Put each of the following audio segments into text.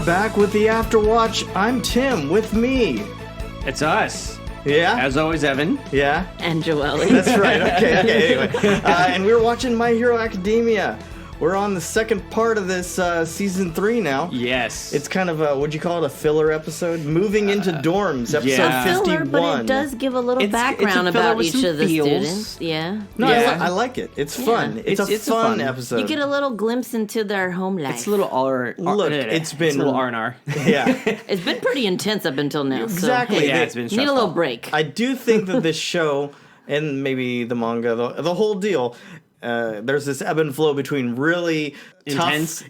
back with the Afterwatch. I'm Tim. With me. It's us. Yeah? As always, Evan. Yeah? And Joelle. That's right. Okay, anyway. And we're watching My Hero Academia. We're on the second part of this season 3 now. Yes. It's kind of a, what'd you call it, a filler episode? Moving into dorms, episode yeah. 51. Filler, but it does give a little background about each of the students. Yeah. No, Yeah. I like it. It's fun. It's a fun episode. You get a little glimpse into their home life. It's a little Look, it's been... a little R&R. Yeah. It's been pretty intense up until now. Exactly. So, hey, Yeah, it's been need a little stressful. break. I do think that this show, and maybe the manga, the whole deal... there's this ebb and flow between really intense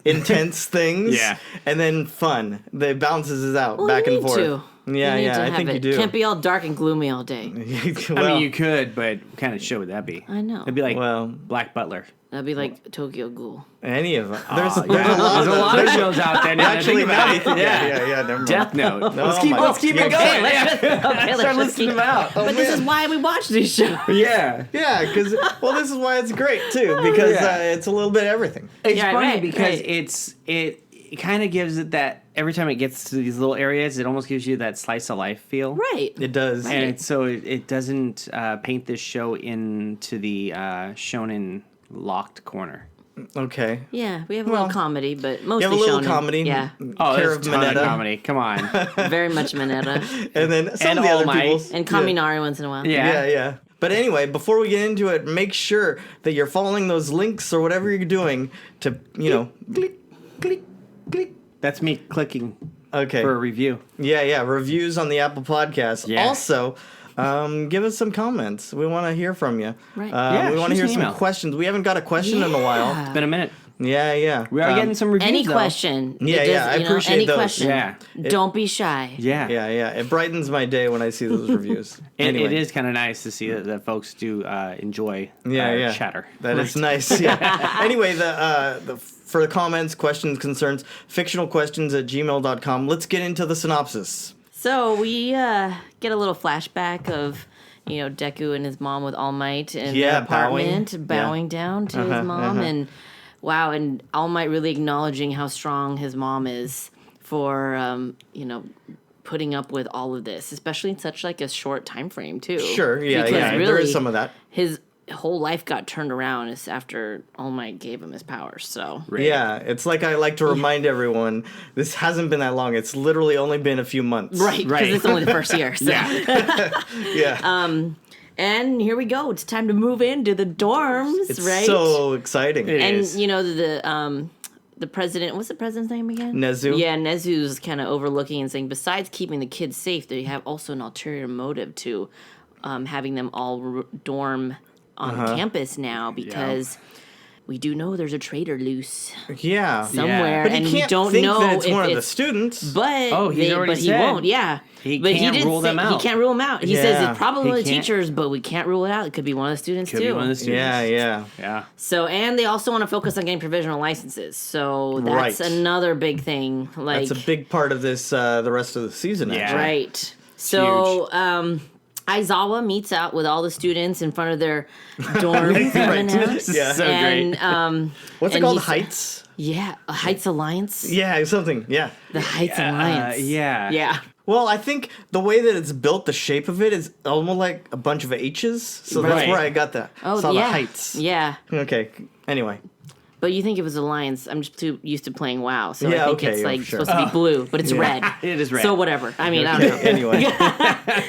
things, and then fun. It balances out back and forth. Yeah, I think you do. Can't be all dark and gloomy all day. Well, I mean, you could, but what kind of show would that be? I know. It'd be like Well- Black Butler. That'd be like Tokyo Ghoul. any of them. There's a There's lot a of lot of shows out there. Now Actually, that I think about it. yeah, never mind. Death Note. Oh Let's keep it going. Let's Start just listing them out. But this is why we watch these shows. Yeah. Yeah, because this is why it's great too, because it's a little bit of everything. It's Yeah, funny right, because right. it kind of gives it that every time it gets to these little areas, it almost gives you that slice of life feel. Right. It does. And so it doesn't paint this show into the shonen locked corner. Okay. Yeah, we have a little comedy, but mostly You have a little shonen. comedy. Yeah, Oh, Care there's of a ton of Mineta. comedy. Come on. very much Mineta. And then some And of the All other Might. people's. And Kaminari once in a while. Yeah. Yeah. But anyway, before we get into it, make sure that you're following those links or whatever you're doing to, click. That's me clicking Okay. for a review. Yeah. Reviews on the Apple Podcast. Yeah. Also, give us some comments. We want to hear from you. Right. Yeah, we want to shoot hear us an some email. questions. We haven't got a question in a while. Yeah. It's been a minute. Yeah. We are getting some reviews, Any though. question. Yeah, It I appreciate any those. question. Yeah. Don't be shy. Yeah. Yeah. It brightens my day when I see those reviews. It is kind of nice to see that folks do enjoy chatter. That is nice. Yeah. Anyway, for the comments, questions, concerns, fictionalquestions@gmail.com. Let's get into the synopsis. So we get a little flashback of, Deku and his mom with All Might in their apartment, bowing down to his mom, and wow, and All Might really acknowledging how strong his mom is for, putting up with all of this, especially in such like a short time frame too. Sure, yeah, Because there really, is some of that. His whole life got turned around after All Might gave him his powers. So Yeah, it's like I like to remind everyone, this hasn't been that long. It's literally only been a few months. right, because it's only the first year. So. Yeah. And here we go. It's time to move into the dorms, It's right? so exciting. It and is. The president, what's the president's name again? Nezu. Yeah, Nezu's kind of overlooking and saying, besides keeping the kids safe, they have also an ulterior motive to having them all dorm on campus now because we do know there's a traitor loose Yeah. somewhere, But he and can't we don't think know that it's if one of the it's students. But he's already he said won't. Yeah, he but can't didn't rule them out. He can't rule them out. He Yeah. says it's probably one of the He can't. teachers, but we can't rule it out. It could be one of the students Could too. be one of the students. Yeah. Yeah. So, and they also want to focus on getting provisional licenses. So that's Right. another big thing. Like, That's a big part of this, the rest of the season, Yeah. actually. right. So, Aizawa meets out with all the students in front of their dorm. This is Yeah. so and great. What's it and called? he's- Heights? Yeah, a Heights Alliance. Yeah, something. Yeah. The Heights Alliance. Yeah. Yeah. Well, I think the way that it's built, the shape of it is almost like a bunch of H's. So that's Right. where I got that. Oh, Saw yeah. the heights. Yeah. Okay. Anyway. But you think it was Alliance. I'm just too used to playing WoW. So Yeah, I think okay, it's yeah, like sure. supposed to be blue, but it's red. It is red. So whatever. I mean, I don't know. Anyway.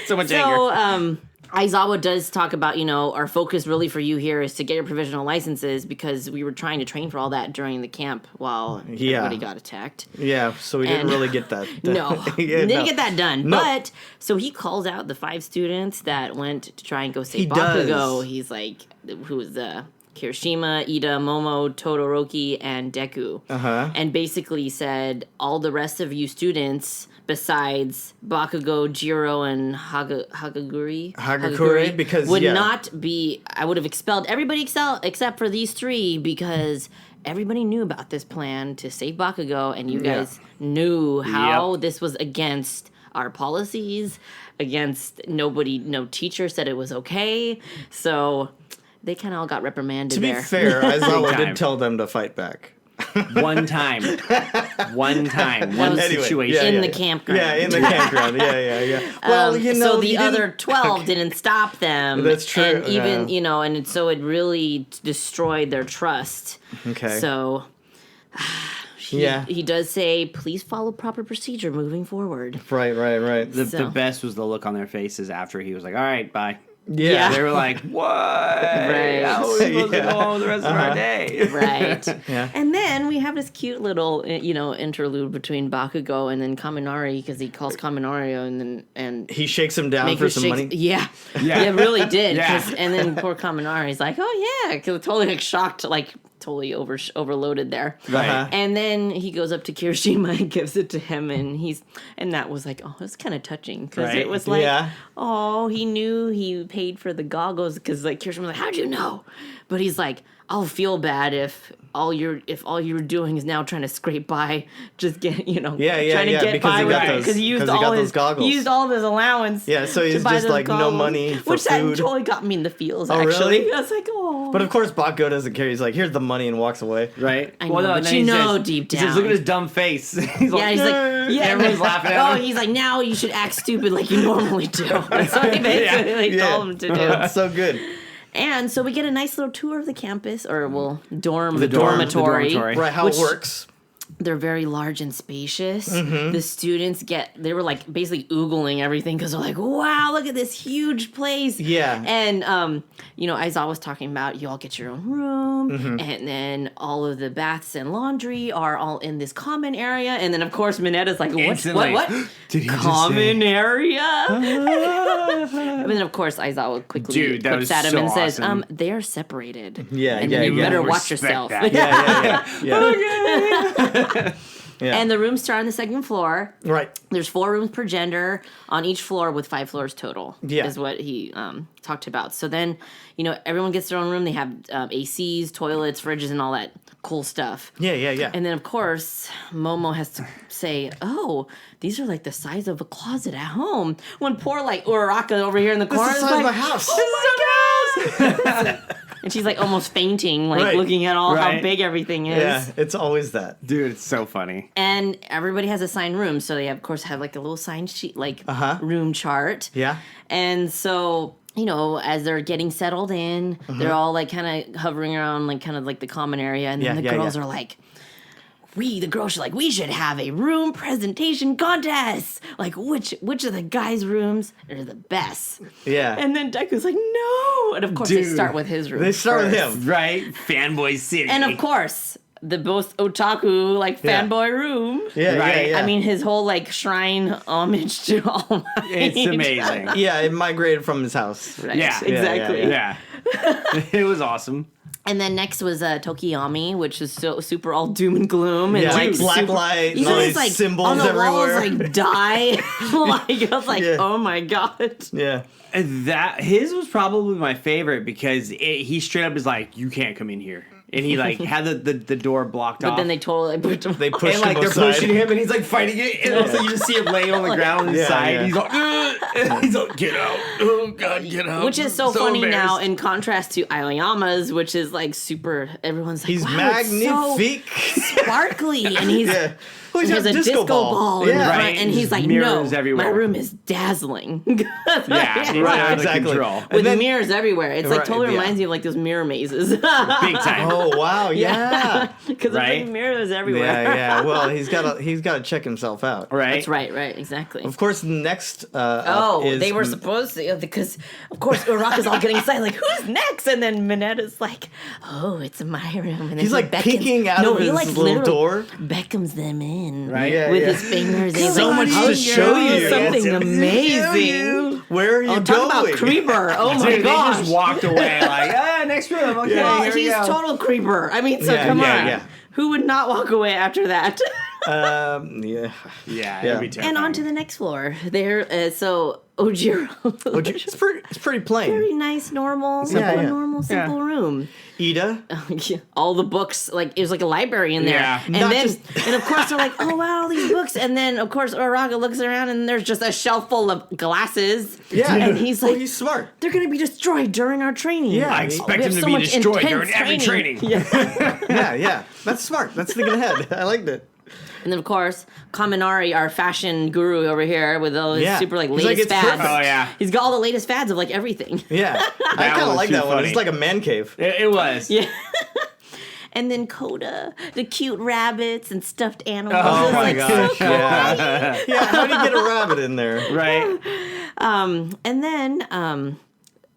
So much So, anger. Aizawa does talk about, our focus really for you here is to get your provisional licenses because we were trying to train for all that during the camp while everybody got attacked. Yeah, so we didn't And- really get that. No, Yeah, didn't no. get that done. No. But, so he calls out the 5 students that went to try and go save He Bakugo. does. He's like, who was Kirishima, Ida, Momo, Todoroki, and Deku. And basically said, all the rest of you students, besides Bakugo, Jiro, and Hagakure, because, would yeah. not be, I would have expelled everybody except for these 3 because everybody knew about this plan to save Bakugo, and you guys knew how this was against our policies, against no teacher said it was okay. So they kind of all got reprimanded To be there. fair, Aizawa Big time. did tell them to fight back. One time. One situation. In the campground. Yeah, in the campground. Yeah. Well, so the other 12 didn't stop them. That's true. And even, and so it really destroyed their trust. Okay. So he does say, please follow proper procedure moving forward. Right. The best was the look on their faces after he was like, all right, bye. Yeah. They were like, what? Right. How are we supposed to go on the rest of our day? Right. Yeah. And then we have this cute little, interlude between Bakugo and then Kaminari, because he calls Kaminari and he shakes him down for some money. Yeah. It really did. And then poor Kaminari's like, oh yeah, because totally shocked, totally overloaded there. Right. And then he goes up to Kirishima and gives it to him, and that was like, oh, it's kind of touching, because it was like, oh, he knew he paid for the goggles, because Kirishima was like, how'd you know? But he's like, I'll feel bad if all you're doing is now trying to scrape by, just get trying to get by with it, because he used all his goggles. He used all of his allowance. Yeah, so he's just like goggles. No money for which food. That totally got me in the feels. Oh, actually, really? I was like, oh. But of course, Bakugo doesn't care. He's like, here's the money, and walks away. Right. I know, but deep down, he says, look at his dumb face. He's like, everyone's laughing at him. He's like, now you should act stupid like you normally do. That's what he basically told him to do. That's so good. And so we get a nice little tour of the campus, or dormitory. Right, how it works. They're very large and spacious. Mm-hmm. The students they were like basically oogling everything, because they're like, wow, look at this huge place. Yeah. And, Aizawa was talking about, you all get your own room, and then all of the baths and laundry are all in this common area. And then, of course, Minetta's like, what? Did he common area? And then, of course, Aizawa quickly looks at him and says, they are separated. Yeah, and you better watch yourself. Yeah. And the rooms start on the second floor. Right. There's 4 rooms per gender on each floor, with 5 floors total. Yeah. Is what he talked about. So then, everyone gets their own room. They have ACs, toilets, fridges, and all that cool stuff. Yeah. And then, of course, Momo has to say, oh, these are like the size of a closet at home. When poor, Uraraka over here in the corner is the size of my house. Oh, my gosh. And she's like almost fainting, looking at how big everything is. Yeah, it's always that. Dude, it's so funny. And everybody has assigned rooms, so they of course have like a little sign sheet, room chart. Yeah. And so, as they're getting settled in, they're all kind of hovering around kind of the common area, and then the girls are like, the girls are like, we should have a room presentation contest. Like, which of the guys' rooms are the best? Yeah. And then Deku's like, no. And of course, they start with his room. They start with him. Right? Fanboy City. And of course, the both otaku, fanboy room. Yeah, right? Yeah. I mean, his whole, shrine homage to All Might. It's amazing. Yeah, it migrated from his house. Right. Yeah. Exactly. Yeah. It was awesome. And then next was Tokiyami, which is so super all doom and gloom and black light, nice symbols on the everywhere. Walls, die. I was like, oh my god. Yeah. His was probably my favorite, because he straight up is like, you can't come in here. And he had the door blocked off. But then they totally pushed him. They pushed him they're pushing him, and he's fighting it, and also you just see him laying on the ground on his side. Yeah. He's like, get out! Oh god, get out! Which is so funny now, in contrast to Aoyama's, which is super. Everyone's like, he's wow, magnifique, it's so sparkly, and he's. Well, he has a disco ball in front, and he's like, no, everywhere. my room is dazzling. Right, exactly. With mirrors everywhere. It's totally reminds me of those mirror mazes. Big time. Oh wow, yeah. Because there's mirrors everywhere. Yeah. Well, he's got to check himself out. Right. That's right. Exactly. Of course, next. They were supposed to, because of course Uraraka's all getting excited, like, who's next? And then Minetta's like, oh, it's my room. And then he's peeking out of his little door, beckons them in. Right, with his fingers. He's so much to show you. Something amazing. Where are you going? Talk about creeper. Oh my gosh. They just walked away next room. Okay, well, he's total creeper. I mean, come on. Yeah. Who would not walk away after that? Yeah, it'd be terrifying. And on to the next floor. There, so Ojiro. It's pretty plain. Very nice, normal, simple room. Ida. All the books, like it was like a library in there. Yeah. And and of course they're like, oh wow, all these books. And then of course Uraga looks around and there's just a shelf full of glasses. Yeah. And he's like, he's smart. They're gonna be destroyed during our training. Yeah. I expect them to be destroyed during every training. Yeah. That's smart. That's thinking ahead. I liked it. And then of course, Kaminari, our fashion guru over here with all his super like latest fads. Perfect. Oh yeah. He's got all the latest fads of like everything. Yeah. I kind of like that one. It's like a man cave. It was. Yeah. And then Coda, the cute rabbits and stuffed animals. Oh my gosh. So cool. Yeah. How do you get a rabbit in there? Right. And then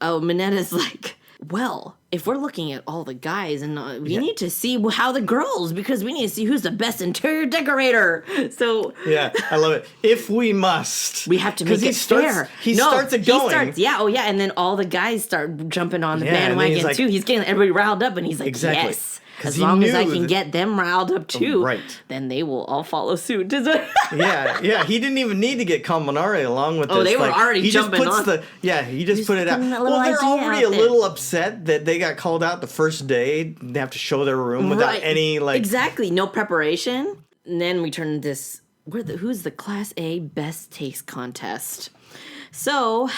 Minetta's like, well, if we're looking at all the guys and we need to see how the girls, because we need to see who's the best interior decorator. So yeah, I love it. If we must, we have to make it fair. He starts it going. And then all the guys start jumping on the bandwagon too. He's getting everybody riled up, and he's like, yes. As long as I can get them riled up too, then they will all follow suit. Yeah. He didn't even need to get Kaminari along with this. Oh, they were already jumping on. He just put it out. Well, they're already a little upset that they got called out the first day. They have to show their room without any exactly no preparation. And then we turn this. Who's the Class A Best Taste contest? So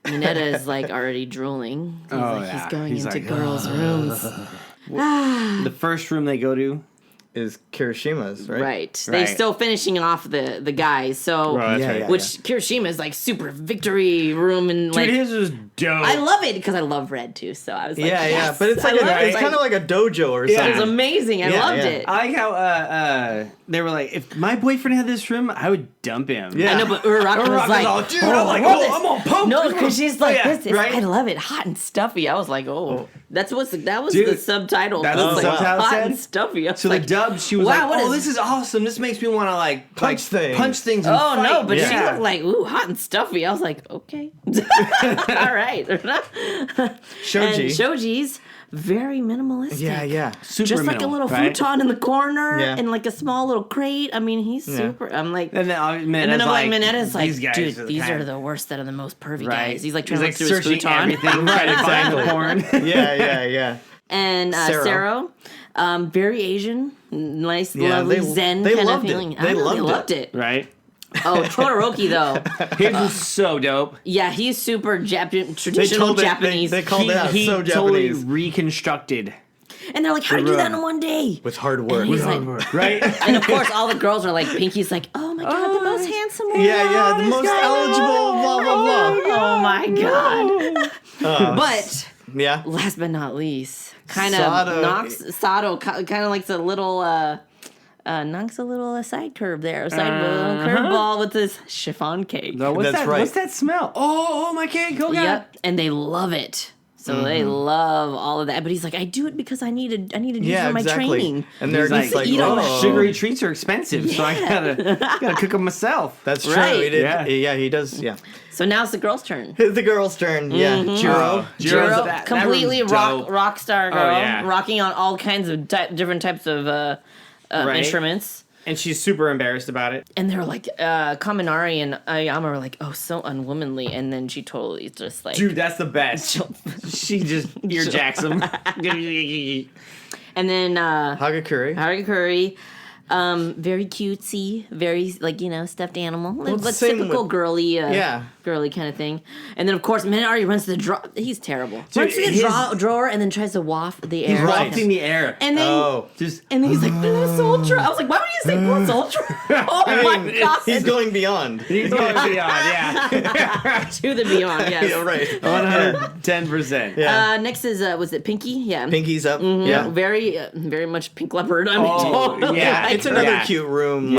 Minetta is like already drooling. He's going into girls' rooms. The first room they go to is Kirishima's, right? Right. They're still finishing off the guys. So, which Kirishima is like super victory room and like. Dude, his was dope. I love it because I love red too. So I was like, yes, but it's like it's kind of like a dojo or something. It was amazing. I loved it. I like how they were like, if my boyfriend had this room, I would dump him. Yeah. I know, but Uraraka was like, all, dude, I'm all pumped. No, because she's like, I love it, hot and stuffy. I was like, that was the subtitle. That's what the subtitle hot said? And stuffy. So the dub, she was like, this is awesome. This makes me want to punch things. And fight. No, but she looked like, hot and stuffy. I was like, okay, all right. Shoji's very minimalistic. Yeah. Super just like a little futon in the corner and like a small little crate. I mean, he's super. I'm like, and then Minetta's like, dude, these are the worst that are the most pervy guys. He's like trying to look through his futon. Everything right inside the porn. Yeah. And Sero, very Asian, nice, lovely Zen kind of feeling. They loved it. Right. Oh, Todoroki though. His was so dope. Yeah, he's super traditional Japanese. They called it out so Japanese. Totally reconstructed. And they're like, how do you do that in one day? With hard work. Right? And of course, all the girls are like, Pinky's like, oh my God, the most handsome one. Yeah, the most eligible, blah, blah, blah. Oh my God. But, last but not least, Sato kind of likes a little... knocks a little side curve there, curveball with this chiffon cake. No, what's that smell? Oh, my cake. Oh, God. Yep, and they love it. So they love all of that. But he's like, I do it because I need to do it for my training. And they're like sugary treats are expensive, so I gotta cook them myself. That's true. Right. He does. Yeah. So now it's the girl's turn. It's the girl's turn. Yeah. Jiro, completely rock star girl, rocking on all kinds of different types of instruments. And she's super embarrassed about it. And they're like, Kaminari and Ayama are like, oh, so unwomanly. And then she totally just like... Dude, that's the best. She just earjacks him. And then... Hagakure. Very cutesy, very stuffed animal, but typical girly kind of thing. And then of course Minari runs to the drawer. He's terrible. Runs to the drawer and then tries to waft the air. He's wafting the air. And then and then he's like plus ultra. I was like, why would you say plus ultra? Oh my God! He's going beyond. He's going beyond. Yeah. To the beyond. Yes. Yeah. Right. 110%. Yeah. Next is was it Pinky? Yeah. Pinky's up. Mm-hmm. Yeah. Very much pink leopard. I mean, totally. Yeah. It's another cute room.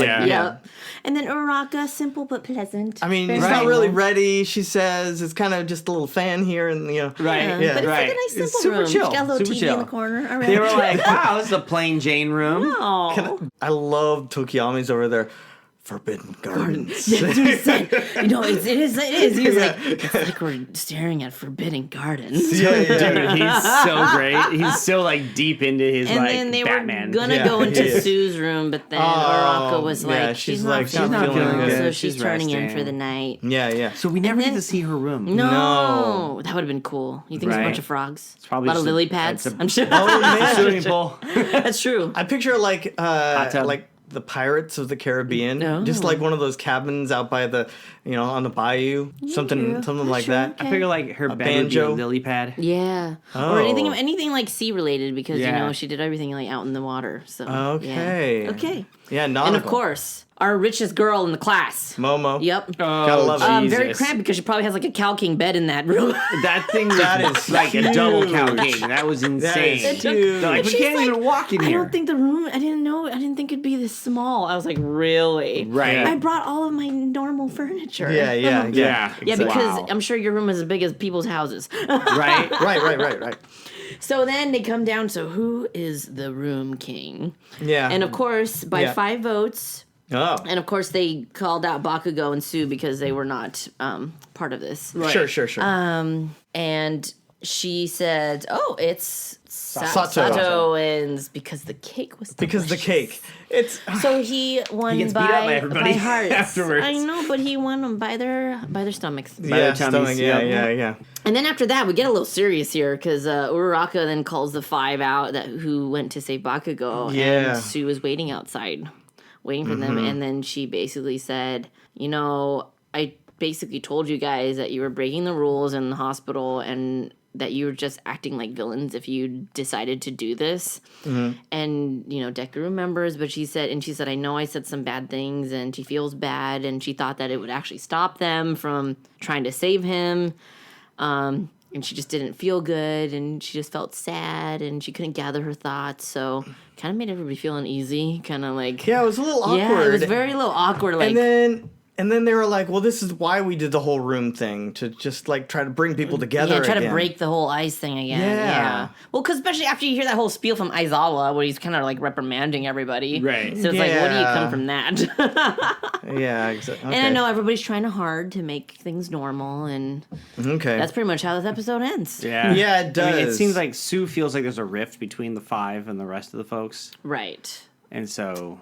And then Uraraka, simple but pleasant. I mean, he's not really ready, she says. It's kind of just a little fan here and, Right. But it's like a nice simple room. Chill. She's got a little TV in the corner. All right. They were like, wow, this is a plain Jane room. Oh. I love Tokiyami's over there. Forbidden Gardens. Yeah, that's what he said. It is. He was like, it's like we're staring at Forbidden Gardens. Yeah. Dude, he's so great. He's so like deep into his And like then they Batman. were gonna go into Sue's room, but then Uraraka was like, she's not feeling well, so she's turning in for the night. Yeah. So we never get to see her room. No. That would have been cool. You think it's a bunch of frogs? It's probably a lot of lily pads. I'm sure. Oh man, Swimming pool. That's true. I picture like the Pirates of the Caribbean, just like one of those cabins out by the, on the bayou, something like that. Okay. I figure like her bed banjo. would be a lily pad. Yeah. Oh. Or anything like sea related because she did everything like out in the water. So Okay. Yeah. Okay. Yeah, nautical. And of course, our richest girl in the class. Momo. Yep. Gotta love it. Very cramped because she probably has like a Cow King bed in that room. That thing That was is like huge. a double Cow King. That was insane. That is huge. They're like, we She's can't like, even walk in I here. don't think the room. I didn't think it'd be this small. I was like, really? Right. I brought all of my normal furniture. Yeah. Yeah. Yeah, because Wow. I'm sure your room is as big as people's houses. Right. Right. So then they come down. So who is the room king? Yeah. And of course, by 5 votes. Oh. And of course, they called out Bakugo and Sue because they were not part of this. Sure. And she said, "Oh, it's Sato wins because the cake was Because the delicious." cake. It's So he won He gets beat up by everybody by hearts. afterwards. I know, but he won them by their stomachs. yeah, tummies, stomach, yep. yeah. And then after that, we get a little serious here because Uraraka then calls the 5 out who went to save Bakugo. Yeah. And Sue was waiting outside, waiting for them. And then she basically said, I basically told you guys that you were breaking the rules in the hospital and that you were just acting like villains if you decided to do this. And, Deku remembers, but she said, I know I said some bad things and she feels bad. And she thought that it would actually stop them from trying to save him. And she just didn't feel good, and she just felt sad, and she couldn't gather her thoughts. So, kind of made everybody feel uneasy. Kind of like Yeah, it was a little awkward. Yeah, it was very little awkward. Like, And then they were like, well, this is why we did the whole room thing, to just like try to bring people together try again. to break the whole ice thing again. Yeah. Well, because especially after you hear that whole spiel from Aizawa, where he's kind of like reprimanding everybody. Right. So it's like, what do you come from that? Yeah, exactly. Okay. And I know everybody's trying hard to make things normal, and Okay. that's pretty much how this episode ends. Yeah. Yeah, it does. I mean, it seems like Sue feels like there's a rift between the 5 and the rest of the folks. Right. And so...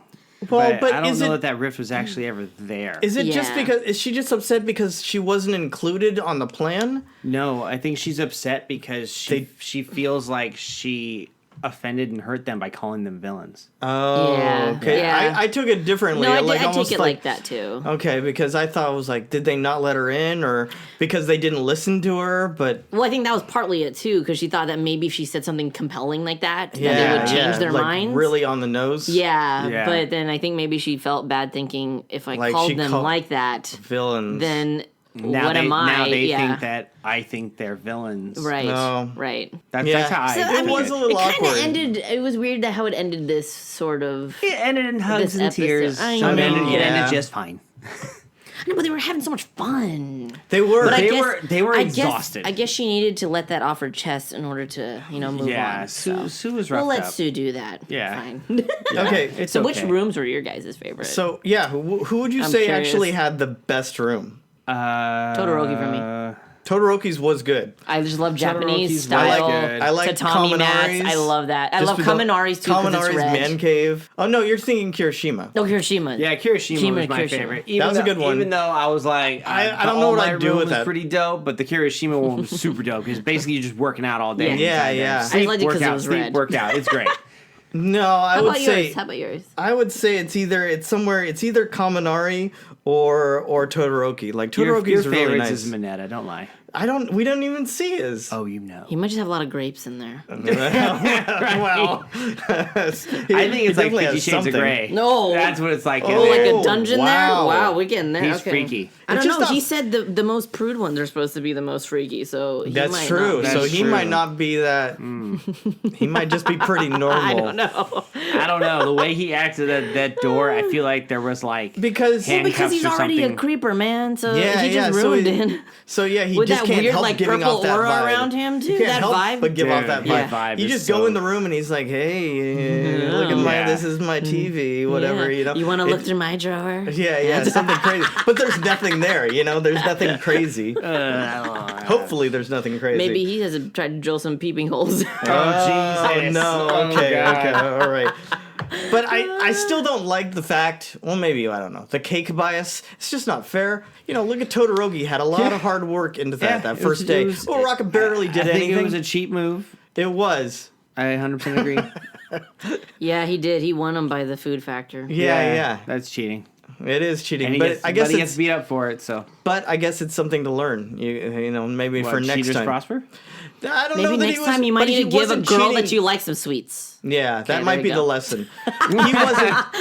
Well, but I don't is know it- that rift was actually ever there. Is it just Yeah. because, is she just upset because she wasn't included on the plan? No, I think she's upset because she feels like she offended and hurt them by calling them villains. Oh, Yeah, okay. yeah. I took it differently. No, I almost take it like that too. Okay, because I thought it was like, did they not let her in, or because they didn't listen to her? But Well, I think that was partly it too, because she thought that maybe if she said something compelling like that, that they yeah, would change their like minds. really on the nose. Yeah, but then I think maybe she felt bad thinking if I Like, called she them called- like that, Villains. then Now what they, am I? Now they yeah. think that I think they're villains. Right, No. right. That's how I So, think I mean, was a little it kind awkward. of ended. It was weird that how it ended this sort of. It ended in hugs This and episode. tears. I Some know. ended, it Yeah. ended just fine. No, but they were having so much fun. They were. But They were I guess- exhausted. I guess she needed to let that off her chest in order to, move Yeah, on. Sue was roughed We'll let up. Sue do that. Yeah. Fine. Okay. It's So, okay. which rooms were your guys' favorite? So, yeah, who would you I'm say curious. actually had the best room? Todoroki for me. Todoroki's was good. I just love Japanese Todoroki's style. good. I like tatami mats. Kaminari's. I love that. I Just love because- Kaminari's too because it's Kaminari's red. man cave. Oh no, you're thinking Kirishima. Oh, Hiroshima. Yeah, Kirishima was my Kirishima. favorite. That was a good one. Even though I was like, I don't know what I'd do with that. Pretty dope, but the Kirishima one was super dope because basically you're just working out all day. Yeah. Yeah, inside there. yeah. Sleep, I liked it 'cause it workout, was sleep, red. workout. It's great. No, I How would about say yours? How about yours? I would say it's either Kaminari or Todoroki. Like Your Todoroki's really favorites nice. is Mineta. Don't lie. We don't even see his. Oh, you know. He might just have a lot of grapes in there. Well, I think it's like 50 Shades of Grey. No. That's what it's like. in Oh, like there. a dungeon there? wow. Wow, we're getting there. He's okay. freaky. I don't It's just know. not- He said the most prude ones are supposed to be the most freaky, so he That's might true. Not. So That's he true. might not be that. He might just be pretty normal. I don't know. I don't know. The way he acted at that door, I feel like there was like Because Hand- Because he's Handcuffs or already a something. creeper, man. So yeah, he just so ruined it. So yeah, he With that can't weird help like giving purple off that aura vibe. around him too. You can't That help vibe. but give off that vibe. vibe You is just so... go in the room and he's like, "Hey, look at my. This is my TV. Whatever, Yeah. you know. You want to look through my drawer? Yeah, something crazy. But there's nothing there. You know, there's nothing crazy. Hopefully, there's nothing crazy. Maybe he has tried to drill some peeping holes. Oh Jesus! No. Oh, Okay. God. All right. But I still don't like the fact, well, maybe, I don't know, the cake bias. It's just not fair. You know, look at Todoroki. Had a lot of hard work into that first day. Rocka barely did anything. I think it was a cheap move. It was. I 100% agree. Yeah, he did. He won him by the food factor. Yeah. That's cheating. It is cheating, And but I guess he gets beat up for it. So, but I guess it's something to learn. You know, maybe for next cheaters time. prosper? I don't Maybe know that next time you might need to give a girl that you like some sweets. Yeah, that Okay, might there be you the go. lesson.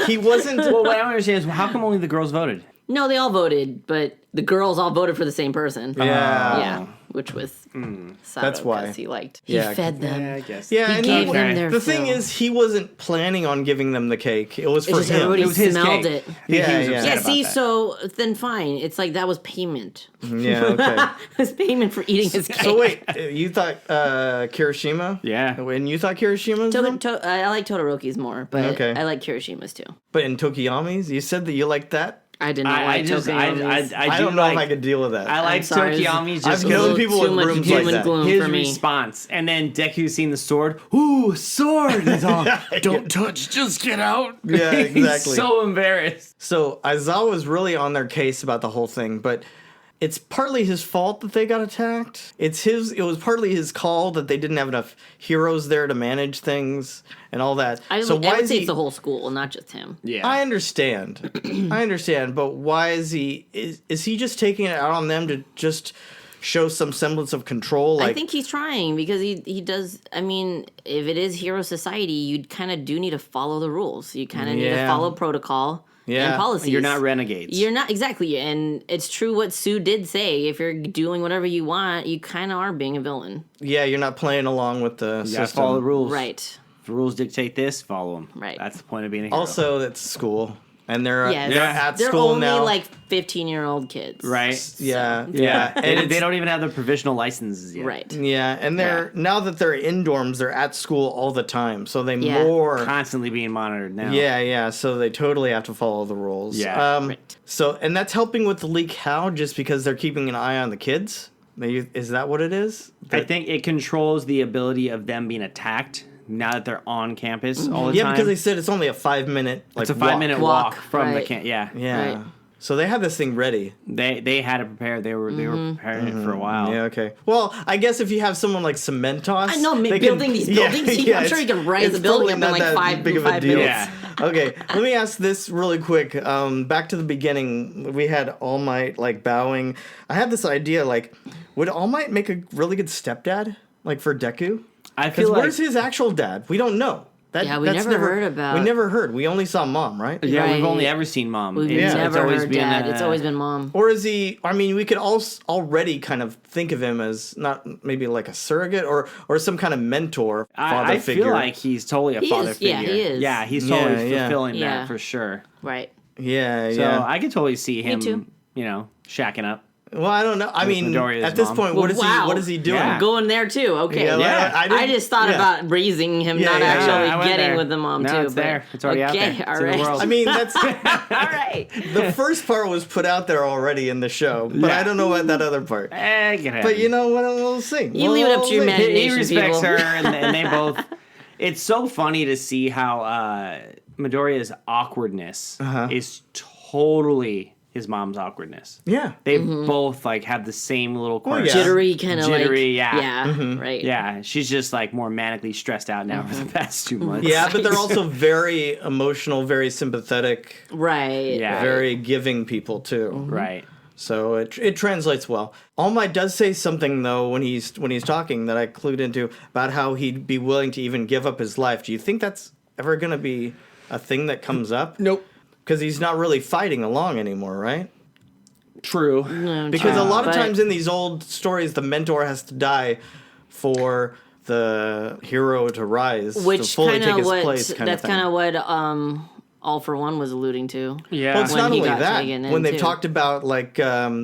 He wasn't. Well, what I don't understand is how come only the girls voted? No, they all voted, but the girls all voted for the same person. Yeah. Yeah, which was Sato, That's why. 'cause he liked. Yeah, He fed them. Yeah, I guess. Yeah, He and gave them their the thing fill. is, he wasn't planning on giving them the cake. It was It's for just him. everybody It was his smelled cake. it. Yeah, He was yeah. upset Yeah, about see, that. so then fine. It's like that was payment. Yeah, okay. It was payment for eating his cake. So wait, you thought Kirishima? Yeah. And you thought Kirishima's wrong? I like Todoroki's more, but Okay. I like Kirishima's too. But in Tokiyami's, you said that you liked that? I did not I like just Tokiyami's. I don't know if I could deal with that. I like sorry. Tokiyami's I've just known people too in much rooms doom like and that. gloom his for me. response, and then Deku seeing the sword. Ooh, sword! It's all, don't touch, just get out. Yeah, exactly. He's so embarrassed. So Aizawa's really on their case about the whole thing, but it's partly his fault that they got attacked. It was partly his call that they didn't have enough heroes there to manage things and all that. I so why would is say he? it's the whole school, not just him. Yeah. I understand. But why is he? Is he just taking it out on them to just show some semblance of control? Like, I think he's trying because he does. I mean, if it is hero society, you kind of do need to follow the rules. You kind of need to follow protocol and policies. You're not renegades. You're not exactly, and it's true what Sue did say. If you're doing whatever you want, you kind of are being a villain. yeah, you're not playing along with the You gotta system. follow the rules. Right. If the rules dictate this, follow them. Right. That's the point of being a hero. Also, it's school, and they're Yes. at They're school only now. like 15-year-old kids. right? Yeah, Yeah. and They it's- don't even have the provisional licenses yet. Right. Yeah, and they're now that they're in dorms, they're at school all the time, so they Yeah. more. Constantly being monitored now. Yeah, so they totally have to follow the rules. Yeah. Right. So, and that's helping with the leak. How? Just because they're keeping an eye on the kids? Is that what it is? I think it controls the ability of them being attacked now that they're on campus all the Yeah, time. because they said it's only a 5-minute. Like, it's a 5-minute walk from the right. camp. Yeah. Yeah. Right. So they had this thing ready. They had it prepared. They were preparing it for a while. Yeah. Okay. Well, I guess if you have someone like Cementos, I know, they building these buildings, I'm sure he can rise it's a building totally up in not like that five big of a deal. minutes. Yeah. Okay, let me ask this really quick. Back to the beginning, we had All Might like bowing. I had this idea, like, would All Might make a really good stepdad, like for Deku? I Because feel like where's his actual dad? We don't know. Yeah, we that's never heard about- We never heard. We only saw mom, right? yeah, Right. we've only ever seen mom. We've It's never always heard been, dad. It's always been mom. Or is he? I mean, we could already kind of think of him as not maybe like a surrogate or some kind of mentor, father I figure. feel like he's totally a He father is, yeah, figure. he is. Yeah, he's totally Yeah. fulfilling Yeah. that for sure. Right. Yeah, So yeah. I could totally see him, too. shacking up. Well, I don't know. I mean, Midoriya's at this mom. point, Well, what is wow. he? What is he doing? Yeah. I'm going there too. Okay. Yeah, Yeah. I just thought about raising him, Yeah, not yeah, actually I went getting there. with the mom No, too. it's but- there. It's already out there. Okay, It's all in the right. world. I mean, that's All right. the first part was put out there already in the show, but Yeah. I don't know about that other part. But you know what? We'll see. You leave it up to your We'll see. imagination. he respects people. her, and they both. It's so funny to see how Midoriya's awkwardness is totally his mom's awkwardness. Yeah. They both like have the same little quirks. yeah. Jittery, kind of like. Jittery, yeah. Yeah. Right. Yeah, she's just like more manically stressed out now for the past 2 months. Yeah, but they're also very emotional, very sympathetic, Right. Yeah. very giving people too. Right. So it translates well. All Might does say something though when he's talking that I clued into about how he'd be willing to even give up his life. Do you think that's ever going to be a thing that comes up? Nope. Because he's not really fighting along anymore, right? True. No, Because true. a lot of But- times in these old stories, the mentor has to die for the hero to rise, to which fully kind take of his what place. Kind that's of thing. kind of what All For One was alluding to. Yeah. Well, it's When not he only got that. taken in, When they've too. talked about like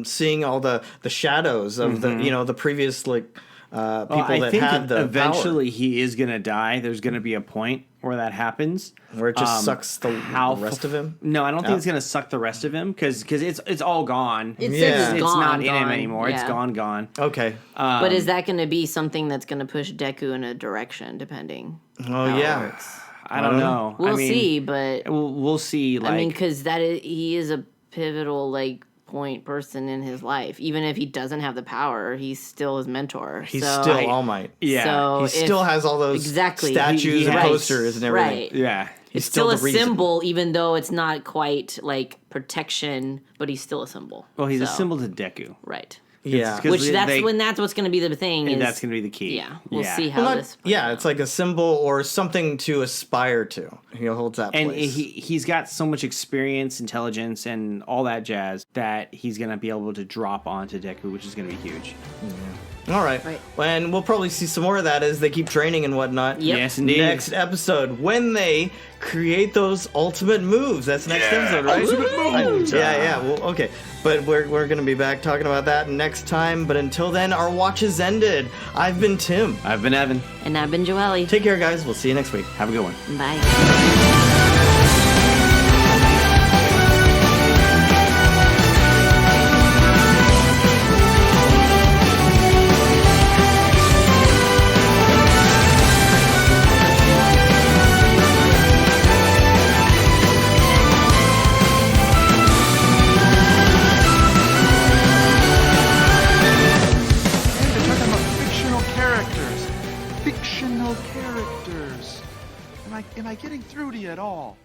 seeing all the shadows of the the previous like people I that think had the eventually he is going to die. There's going to be a point where that happens. where it just sucks the rest of him. No, I don't think it's going to suck the rest of him because it's all gone. It says Yeah. it's It's gone, not in him gone. anymore. It's Yeah. gone. Okay. But is that going to be something that's going to push Deku in a direction, depending? Oh how it yeah. works? I don't know. We'll I mean, see, but We'll see. Like, I mean, because he is a pivotal like point person in his life. Even if he doesn't have the power, he's still his mentor. He's So- still All Might. yeah, So He if- still has all those Exactly. statues He and has- posters and everything. Right. yeah. It's still still the a reason. symbol, even though it's not quite like protection, but he's still a symbol. Well, he's a So, symbol to Deku. right? Yeah. 'cause Which they- that's what's going to be the thing. And Is, that's going to be the key. yeah. We'll see how Well, not- this. yeah, it's like a symbol or something to aspire to. He holds that And place. he's got so much experience, intelligence, and all that jazz that he's going to be able to drop onto Deku, which is going to be huge. All right. Right. And we'll probably see some more of that as they keep training and whatnot. Yep. Yes, indeed. Next episode, when they create those ultimate moves. That's next episode, right? Ultimate moves. Yeah. Well, okay. But we're going to be back talking about that next time. But until then, our watch is ended. I've been Tim. I've been Evan. And I've been Joelle. Take care, guys. We'll see you next week. Have a good one. Bye. They're talking about fictional characters. Fictional characters. Am I getting through to you at all?